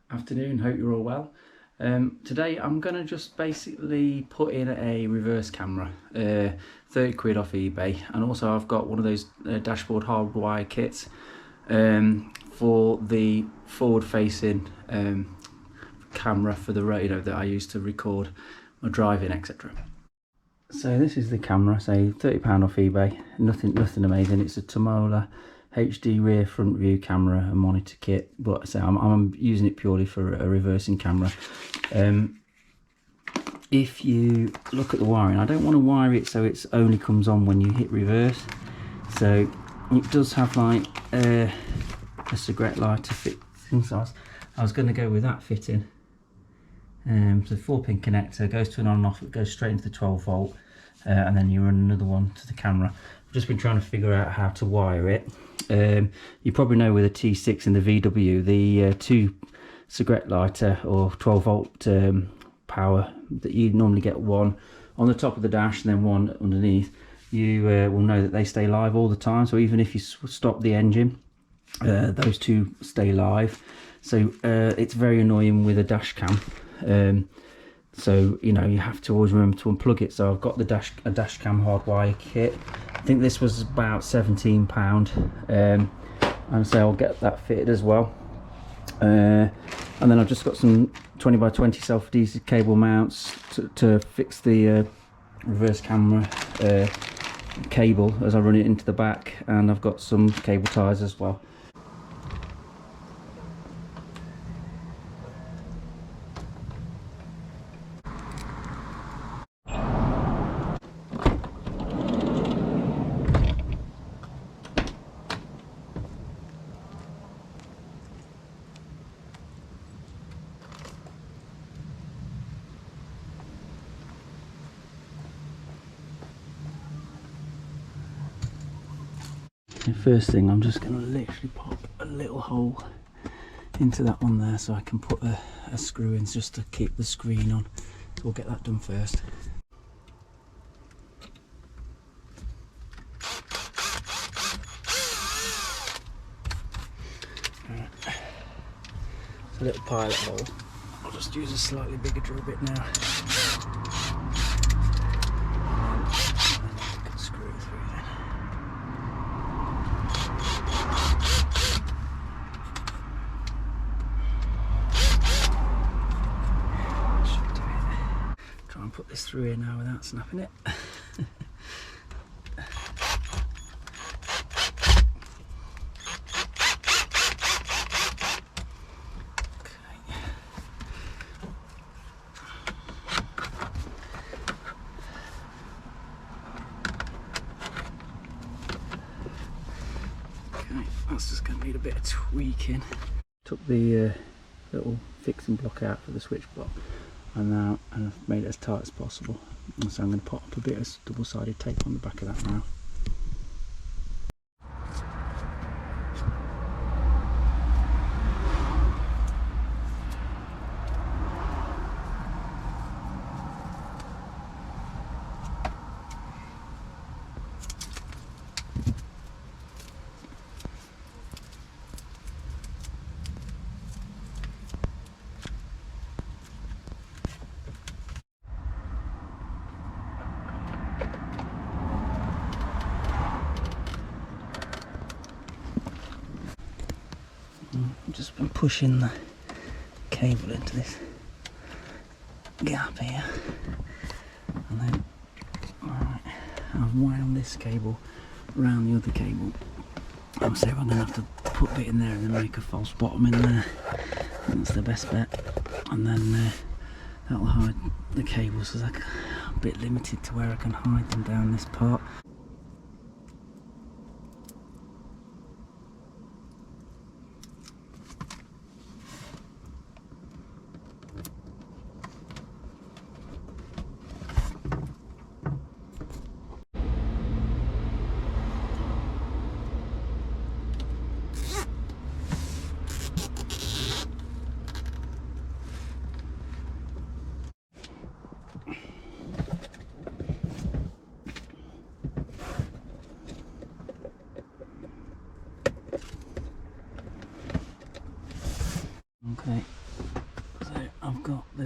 Afternoon, hope you're all well. Today I'm going to just basically put in a reverse camera, 30 quid off eBay, and also I've got one of those dashboard hardwire kits for the forward facing camera for the radio that I use to record my driving, etc. So this is the camera, say £30 off eBay, nothing amazing. It's a Tomola HD rear front view camera and monitor kit, but so I'm using it purely for a reversing camera. If you look at the wiring, I don't want to wire it so it only comes on when you hit reverse. So it does have like a cigarette lighter fit. So I was going to go with that fitting. So 4-pin connector goes to an on and off, it goes straight into the 12 volt, and then you run another one to the camera. I've just been trying to figure out how to wire it. You probably know with a T6 in the VW, the 2 cigarette lighter or 12 volt power, that you normally get one on the top of the dash and then one underneath. You will know that they stay live all the time, so even if you stop the engine, those two stay live. So it's very annoying with a dash cam. So you know, you have to always remember to unplug it. So I've got a dash cam hardwire kit. I think this was about £17, and so I'll get that fitted as well. And then I've just got some 20x20 self-adhesive cable mounts to fix the reverse camera cable as I run it into the back, and I've got some cable ties as well. The first thing, I'm just going to literally pop a little hole into that one there so I can put a screw in just to keep the screen on. So we'll get that done first. It's a little pilot hole. I'll just use a slightly bigger drill bit now. Screw it through then. Try and put this through here now without snapping it. That's just going to need a bit of tweaking. Took the little fixing block out for the switch block, and I've made it as tight as possible. And so I'm going to pop up a bit of double-sided tape on the back of that now. I've just been pushing the cable into this gap here, and then I've wound this cable around the other cable. So I'm going to have to put a bit in there and then make a false bottom in there. That's the best bet, and then that'll hide the cables, so I'm a bit limited to where I can hide them down this part.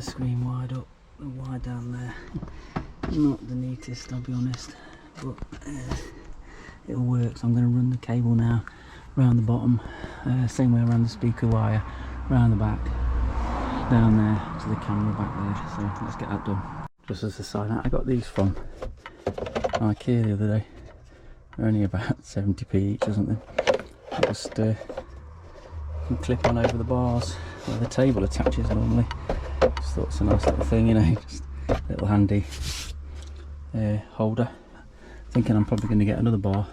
the screen wide up, the wire down there. Not the neatest, I'll be honest, but it'll work. So I'm going to run the cable now around the bottom, same way around the speaker wire, around the back, down there to the camera back there. So let's get that done. Just as a side note, I got these from Ikea the other day. They're only about 70p each or something. Just can clip on over the bars where the table attaches normally. Just thought it's a nice little thing, you know, just a little handy holder. Thinking I'm probably going to get another bar,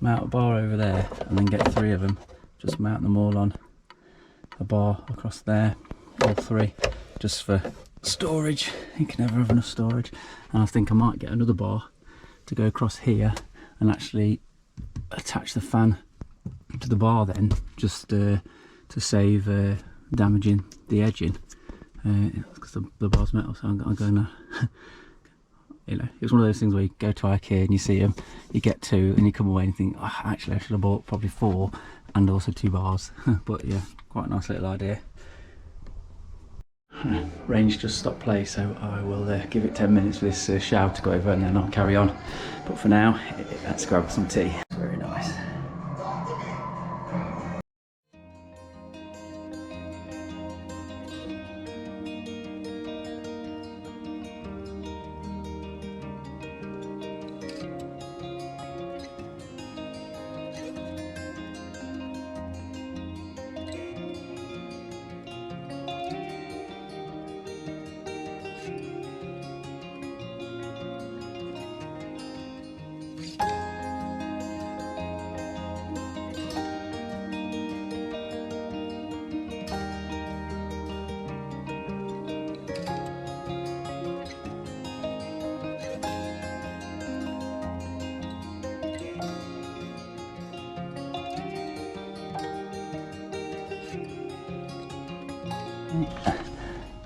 mount a bar over there, and then get 3 of them. Just mount them all on a bar across there, all 3, just for storage. You can never have enough storage. And I think I might get another bar to go across here and actually attach the fan to the bar then, just to save damaging the edging, because the bar's metal. So I'm going to you know, it's one of those things where you go to Ikea and you see them, you get 2 and you come away and think, oh, actually I should have bought probably 4 and also 2 bars. But yeah, quite a nice little idea. Rain's just stopped play, so I will give it 10 minutes for this shower to go over and then I'll carry on. But for now, let's grab some tea. It's very nice.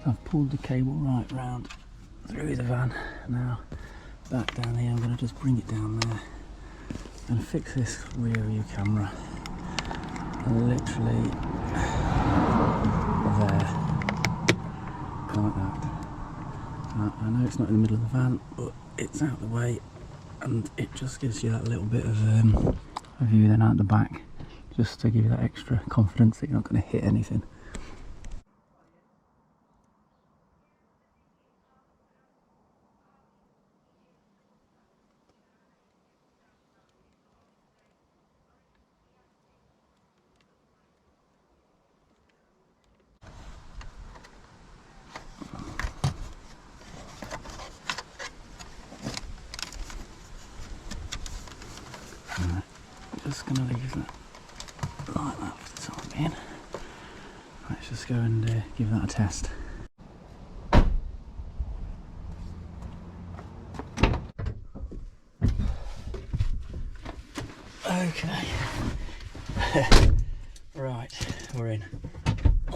I've pulled the cable right round through the van. Now back down here, I'm going to just bring it down there and fix this rear view camera literally there, like that. I know it's not in the middle of the van, but it's out of the way and it just gives you that little bit of a view then out the back, just to give you that extra confidence that you're not going to hit anything. Just going to leave that like that for the time being. Let's just go and give that a test. Okay. Right, we're in.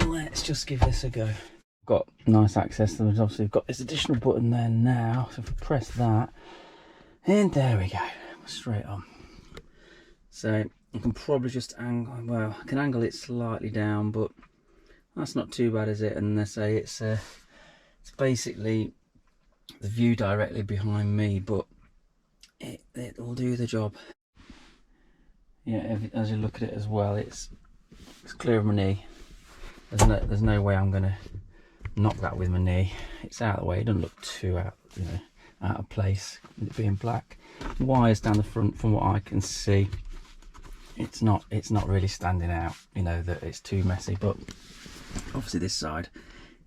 Let's just give this a go. Got nice access. There's obviously got this additional button there now. So if we press that, and there we go, straight on. So I can probably just angle, well, I can angle it slightly down, but that's not too bad, is it? And they say it's basically the view directly behind me, but it'll do the job. Yeah, as you look at it as well, it's clear of my knee. There's no way I'm gonna knock that with my knee. It's out of the way. It doesn't look too out of place with it being black. Wires down the front, from what I can see, it's not really standing out, you know, that it's too messy. But obviously this side,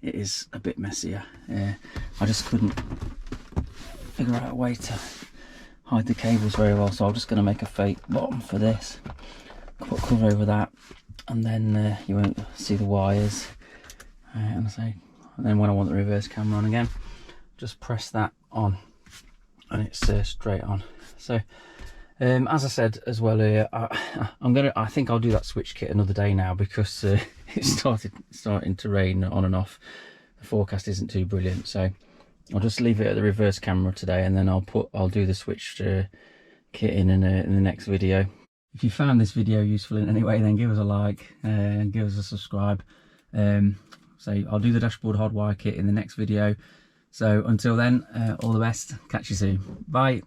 it is a bit messier. I just couldn't figure out a way to hide the cables very well, so I'm just going to make a fake bottom for this, put cover over that, and then you won't see the wires. And then when I want the reverse camera on again, just press that on and it's straight on. So as I said as well earlier, I think I'll do that switch kit another day now, because it's starting to rain on and off. The forecast isn't too brilliant, so I'll just leave it at the reverse camera today, and then I'll do the switch kit in the next video. If you found this video useful in any way, then give us a like and give us a subscribe. So I'll do the dashboard hardwire kit in the next video. So until then, all the best, catch you soon, bye.